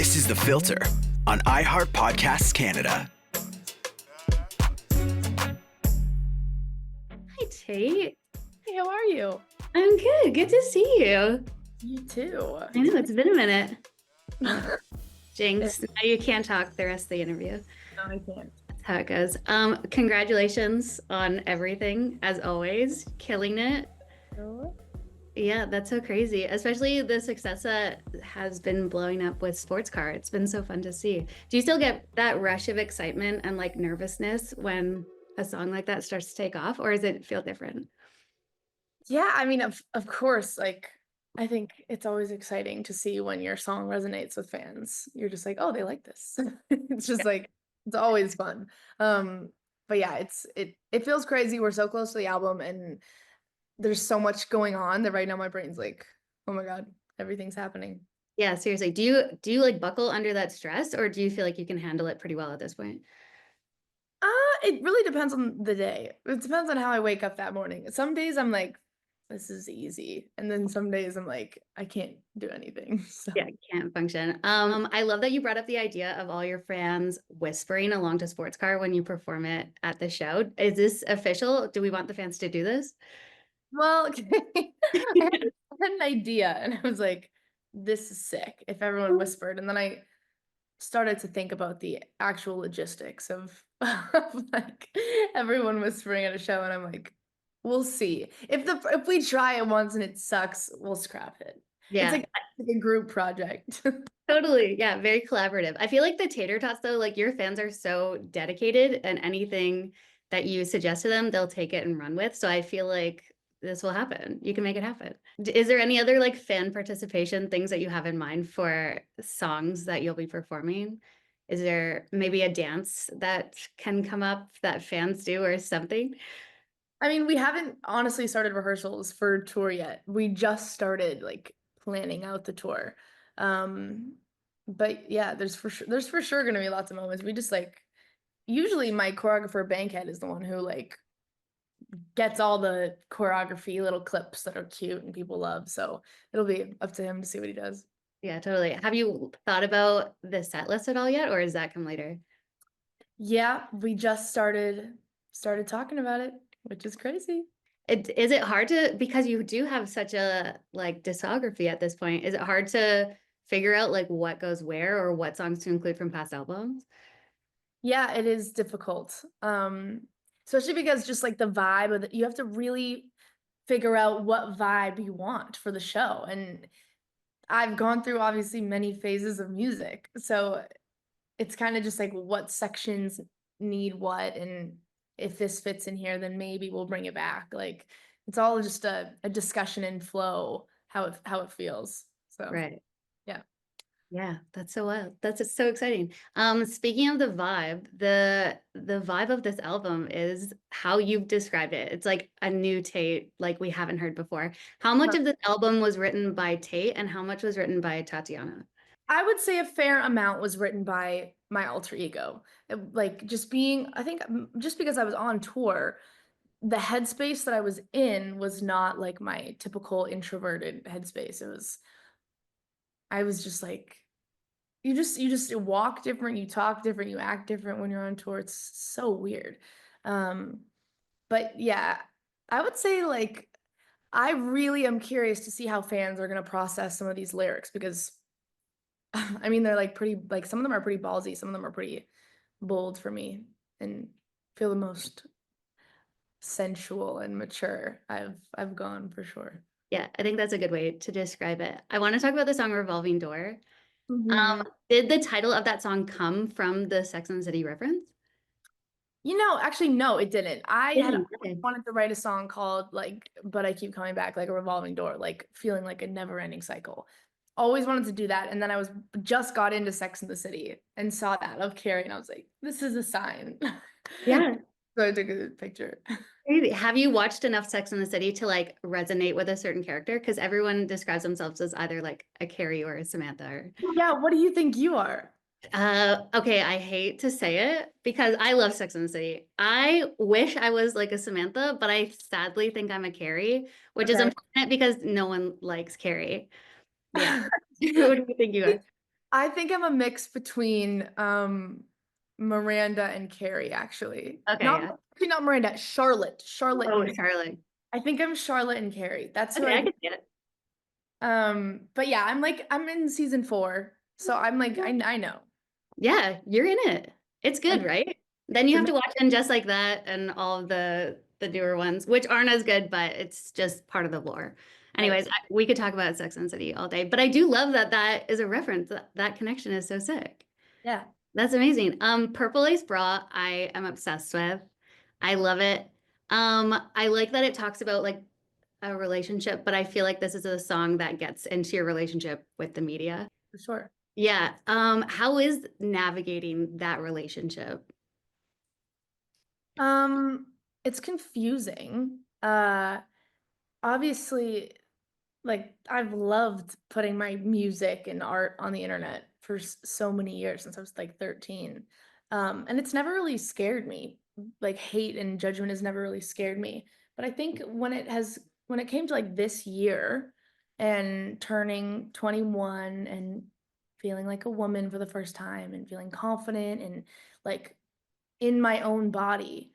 This is The Filter on iHeart Podcasts Canada. Hi, Tate. Hey, how are you? I'm good. Good to see you. You too. I know, it's been a minute. Jinx, now you can't talk the rest of the interview. No, I can't. That's how it goes. Congratulations on everything, as always. Killing it. Oh. Yeah, that's so crazy. Especially the success that has been blowing up with sports car. It's been so fun to see. Do you still get that rush of excitement and like nervousness when a song like that starts to take off, or does it feel different? Yeah, I mean, of course, like, I think it's always exciting to see when your song resonates with fans. You're just like, oh, they like this. It's just like, it's always fun. But yeah, it feels crazy. We're so close to the album and there's so much going on that right now my brain's like, oh my God, everything's happening. Yeah, seriously. Do you like buckle under that stress, or do you feel like you can handle it pretty well at this point? It really depends on the day. It depends on how I wake up that morning. Some days I'm like, this is easy. And then some days I'm like, I can't do anything. So Yeah, can't function. I love that you brought up the idea of all your fans whispering along to Sports Car when you perform it at the show. Is this official? Do we want the fans to do this? well, I had an idea and I was like, this is sick if everyone whispered. And then I started to think about the actual logistics of like everyone whispering at a show, and I'm like, we'll see. If we try it once and it sucks, we'll scrap it. Yeah, It's like a group project. totally. Yeah, very collaborative. I feel like the Tater Tots, though, like your fans are so dedicated, and anything that you suggest to them, they'll take it and run with. So I feel like this will happen. You can make it happen. Is there any other like fan participation things that you have in mind for songs that you'll be performing? Is there maybe a dance that can come up that fans do or something? I mean, we haven't honestly started rehearsals for tour yet. We just started like planning out the tour. But yeah, there's for sure gonna be lots of moments. We just like usually my choreographer Bankhead is the one who like gets all the choreography little clips that are cute and people love. So it'll be up to him to see what he does. Yeah, totally. Have you thought about the set list at all yet, or does that come later? Yeah, we just started talking about it, which is crazy. Is it hard to, because you do have such a like discography at this point, is it hard to figure out like what goes where or what songs to include from past albums? Yeah, it is difficult. Especially because just like the vibe of you have to really figure out what vibe you want for the show. And I've gone through obviously many phases of music. So it's kind of just like what sections need what, and if this fits in here, then maybe we'll bring it back. Like it's all just a discussion and flow, how it feels. So Right. yeah. Yeah, that's so wild. That's just so exciting. Speaking of the vibe, the vibe of this album is how you've described it. It's like a new Tate, like we haven't heard before. How much of this album was written by Tate and how much was written by Tatiana? I would say a fair amount was written by my alter ego. Like just being, I think just because I was on tour, the headspace that I was in was not like my typical introverted headspace. I was just like, you just walk different, you talk different, you act different when you're on tour. It's so weird. But yeah, I would say like, I really am curious to see how fans are going to process some of these lyrics because I mean, they're like pretty, like some of them are pretty ballsy, some of them are pretty bold for me and feel the most sensual and mature I've gone for sure. Yeah, I think that's a good way to describe it. I want to talk about the song Revolving Door. Mhm. Did the title of that song come from the Sex and the City reference? You know, actually, no, it didn't. I had Didn't. Okay. wanted to write a song called like, but I keep coming back, like a revolving door, like feeling like a never-ending cycle. Always wanted to do that. And then I was just got into Sex and the City and saw that of Carrie, and I was like, this is a sign. Yeah. So I took a picture. Crazy. Have you watched enough Sex and the City to like resonate with a certain character? Because everyone describes themselves as either like a Carrie or a Samantha. Or... Yeah, what do you think you are? Okay, I hate to say it because I love Sex and the City. I wish I was like a Samantha, but I sadly think I'm a Carrie, which is Okay. unfortunate because no one likes Carrie. Yeah. What do you think you are? I think I'm a mix between Miranda and Carrie, actually. Okay, Not yeah. actually not Miranda, Charlotte. Charlotte Oh, and Charlotte. I think I'm Charlotte and Carrie. That's who Okay, I I can see it. but yeah, I'm in season 4. So I'm like I know. Yeah, you're in it. It's good, And right? Then you the have to watch And Just Like That and all of the newer ones, which aren't as good, but it's just part of the lore. right. Anyways, we could talk about Sex and the City all day, but I do love that that is a reference. That connection is so sick. Yeah. That's amazing. Purple Lace Bra, I am obsessed with. I love it. I like that it talks about like a relationship, but I feel like this is a song that gets into your relationship with the media. For sure. Yeah. How is navigating that relationship? Um, it's confusing. Obviously, like I've loved putting my music and art on the internet for so many years since I was like 13. And it's never really scared me. Like hate and judgment has never really scared me. But I think when it came to like this year and turning 21 and feeling like a woman for the first time and feeling confident and like in my own body,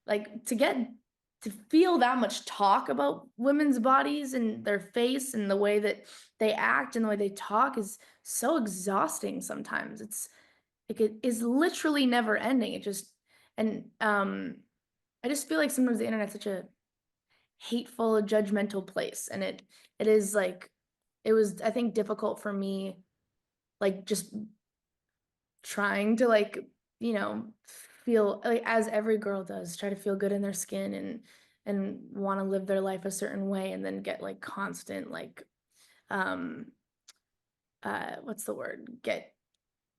like to feel that much talk about women's bodies and their face and the way that they act and the way they talk is so exhausting sometimes. It's like it is literally never ending. It just and I just feel like sometimes the internet's such a hateful, judgmental place. And it is like it was, I think, difficult for me, like just trying to like, you know, feel like as every girl does, try to feel good in their skin and want to live their life a certain way and then get like constant like um what's the word? Get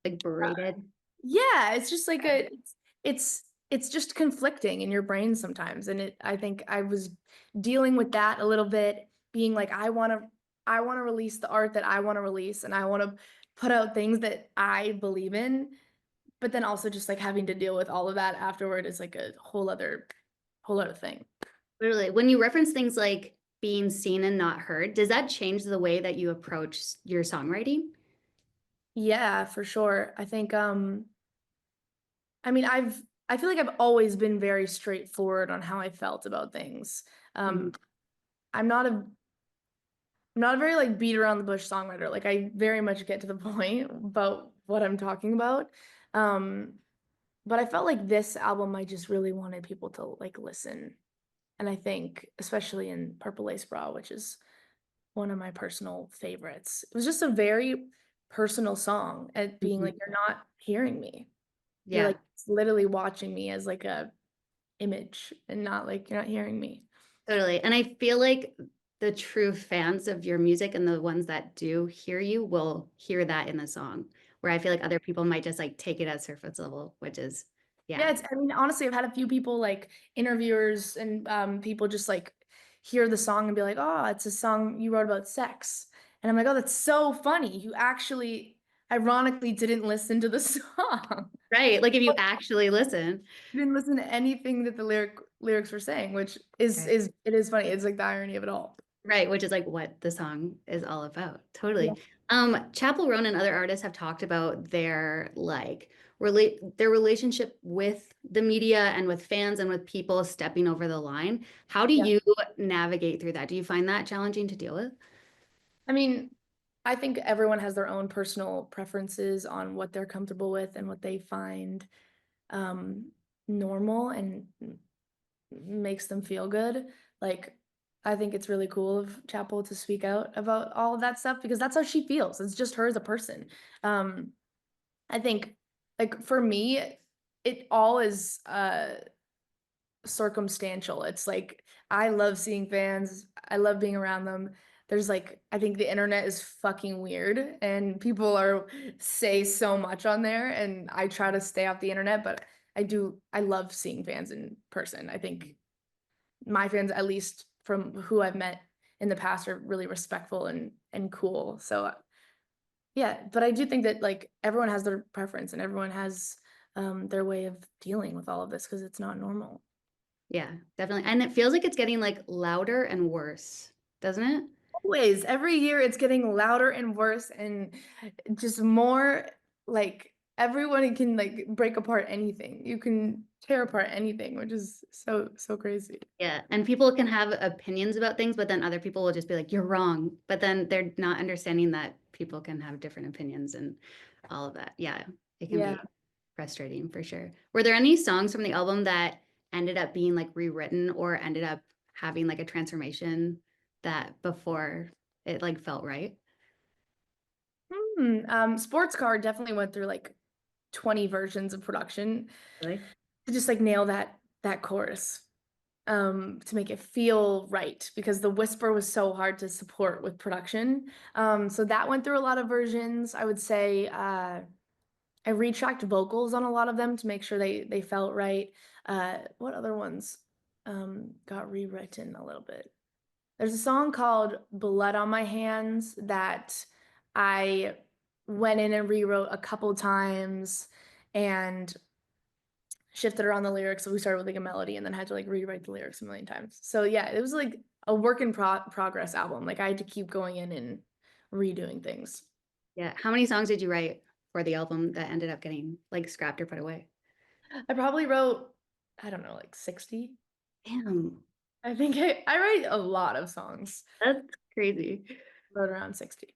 Like berated? yeah, it's just like it's just conflicting in your brain sometimes. And I think I was dealing with that a little bit, being like I want to release the art that I want to release and I want to put out things that I believe in, but then also just like having to deal with all of that afterward is like a whole other thing. Literally, when you reference things like being seen and not heard, does that change the way that you approach your songwriting? Yeah, for sure. I think I mean I feel like I've always been very straightforward on how I felt about things. Mhm. I'm not a very like beat around the bush songwriter. Like I very much get to the point about what I'm talking about. Um but I felt like this album I just really wanted people to like listen. And I think especially in Purple Lace Bra, which is one of my personal favorites. It was just a very personal song at being Mhm. like, you're not hearing me. You're Yeah, like literally watching me as like a image and not like you're not hearing me. totally. And I feel like the true fans of your music and the ones that do hear you will hear that in the song, where I feel like other people might just like take it at surface level, which is, yeah. Yeah, I mean, honestly, I've had a few people like interviewers and people just like hear the song and be like, oh, it's a song you wrote about sex. And I'm like, oh, that's so funny. You actually ironically didn't listen to the song. Right. Like if you actually listen. You didn't listen to anything that the lyrics were saying, which is Right. it is funny. It's like the irony of it all. Right, which is like what the song is all about. Yeah. Totally. Chapel Roan and other artists have talked about their like their relationship with the media and with fans and with people stepping over the line. How do Yeah. you navigate through that? Do you find that challenging to deal with? I mean, I think everyone has their own personal preferences on what they're comfortable with and what they find um normal and makes them feel good. Like, I think it's really cool of Chapel to speak out about all of that stuff because that's how she feels. It's just her as a person. Um, I think, like, for me, it all is circumstantial. It's like, I love seeing fans, I love being around them. There's like, I think the internet is fucking weird and people say so much on there, and I try to stay off the internet, but I love seeing fans in person. I think my fans, at least from who I've met in the past, are really respectful and cool. So yeah, but I do think that like everyone has their preference and everyone has their way of dealing with all of this because it's not normal. Yeah, definitely. And it feels like it's getting like louder and worse, doesn't it? Always, every year it's getting louder and worse and just more like everyone can like break apart anything. You can tear apart anything, which is so crazy. Yeah, and people can have opinions about things, but then other people will just be like, "You're wrong." But then they're not understanding that people can have different opinions and all of that. Yeah, it can Yeah. be frustrating for sure. Were there any songs from the album that ended up being like rewritten or ended up having like a transformation that before it like felt right? Sports Car definitely went through like 20 versions of production Really? to just like nail that chorus. To make it feel right because the whisper was so hard to support with production. So that went through a lot of versions. I would say I retracked vocals on a lot of them to make sure they felt right. What other ones got rewritten a little bit? There's a song called Blood on My Hands that I went in and rewrote a couple times and shifted around the lyrics. So we started with like a melody and then had to like rewrite the lyrics a million times. So yeah, it was like a work in progress album. Like I had to keep going in and redoing things. Yeah. How many songs did you write for the album that ended up getting like scrapped or put away? I probably wrote, I don't know, like 60. Damn, I think I write a lot of songs. that's crazy. Wrote around 60.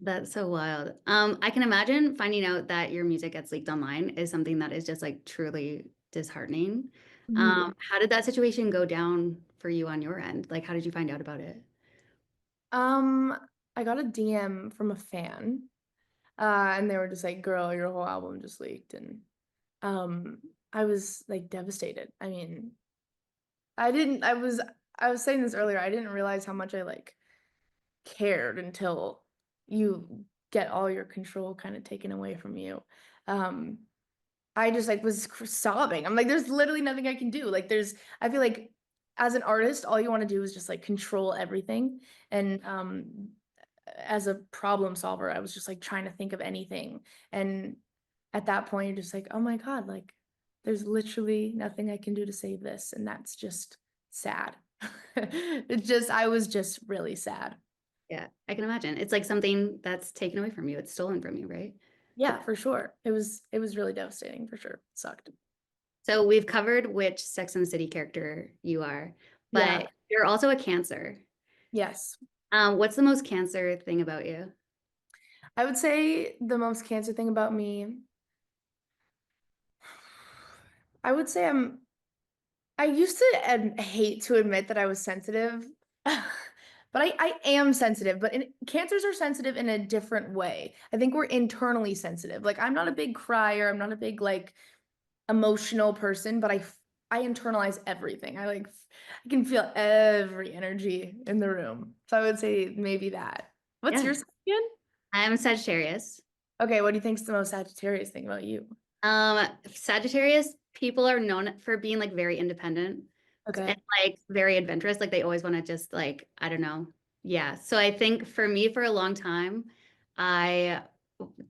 That's so wild. I can imagine finding out that your music gets leaked online is something that is just like truly disheartening. How did that situation go down for you on your end? Like, how did you find out about it? I got a DM from a fan, and they were just like, "Girl, your whole album just leaked," and I was like devastated. I mean, I was saying this earlier. I didn't realize how much I like cared until you get all your control kind of taken away from you. I just like was sobbing. I'm like, there's literally nothing I can do. Like I feel like as an artist, all you want to do is just like control everything. And as a problem solver, I was just like trying to think of anything. And at that point, you're just like, oh my God, like there's literally nothing I can do to save this. And that's just sad. I was just really sad. Yeah, I can imagine. It's like something that's taken away from you. It's stolen from you, right? Yeah, for sure. It was really devastating for sure. It sucked. So we've covered which Sex and the City character you are, but Yeah. you're also a Cancer. Yes. What's the most Cancer thing about you? I would say the most Cancer thing about me, I would say I used to hate to admit that I was sensitive, but I am sensitive, but Cancers are sensitive in a different way. I think we're internally sensitive. Like I'm not a big crier. I'm not a big like emotional person, but I internalize everything. I can feel every energy in the room. So I would say maybe that. What's Yeah. your sign again? I'm Sagittarius. Okay, what do you think's the most Sagittarius thing about you? Sagittarius people are known for being like very independent Okay. and like very adventurous. Like they always want to just like, I don't know. Yeah. So I think for me, for a long time, I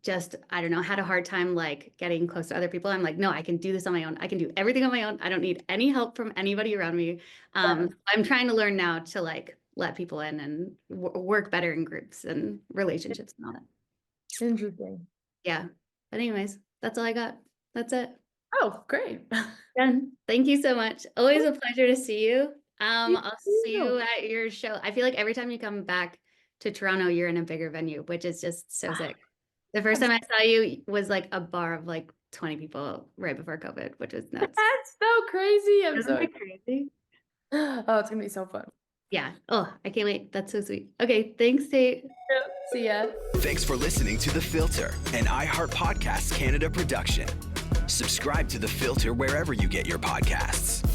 don't know, had a hard time like getting close to other people. I'm like, no, I can do this on my own. I can do everything on my own. I don't need any help from anybody around me. Yeah. I'm trying to learn now to like let people in and work better in groups and relationships and all that. Interesting. Yeah. But anyways, that's all I got. That's it. Oh, great. Done. Thank you so much. Always a pleasure to see you. Thank I'll see you. you at your show. I feel like every time you come back to Toronto, you're in a bigger venue, which is just so sick. The first time I saw you was like a bar of like 20 people right before COVID, which was nuts. That's so crazy. I'm Isn't so that crazy? Oh, it's gonna be so fun. Yeah. Oh, I can't wait. That's so sweet. Okay. Thanks, Tate. See ya. Thanks for listening to The Filter, an iHeart Podcasts Canada production. Subscribe to The Filter wherever you get your podcasts.